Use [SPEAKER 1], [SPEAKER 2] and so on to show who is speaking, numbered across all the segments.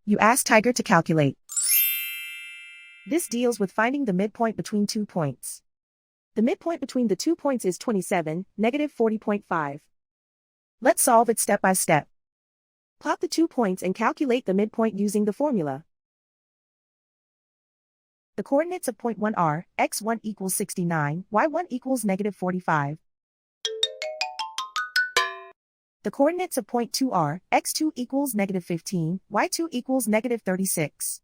[SPEAKER 1] You ask Tiger to calculate. This deals with finding the midpoint between 2 points. The midpoint between the 2 points is 27, negative 40.5. Let's solve it step by step. Plot the 2 points and calculate the midpoint using the formula. The coordinates of point 1 are, x1 equals 69, y1 equals negative 45. The coordinates of point 2 are, x2 equals negative 15, y2 equals negative 36.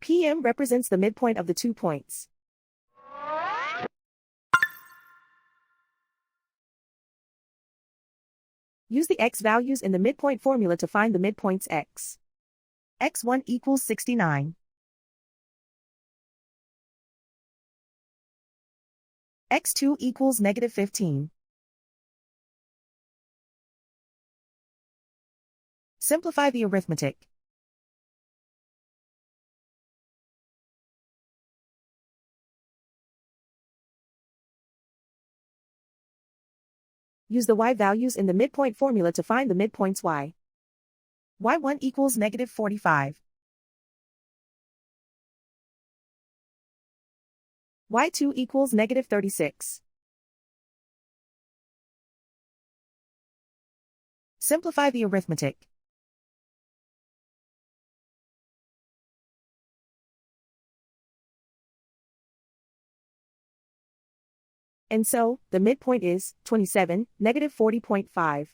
[SPEAKER 1] PM represents the midpoint of the 2 points. Use the x values in the midpoint formula to find the midpoints x. x1 equals 69. x2 equals negative 15. Simplify the arithmetic. Use the y values in the midpoint formula to find the midpoints y. y1 equals negative 45. y2 equals negative 36. Simplify the arithmetic. And so, the midpoint is 27, negative 40.5.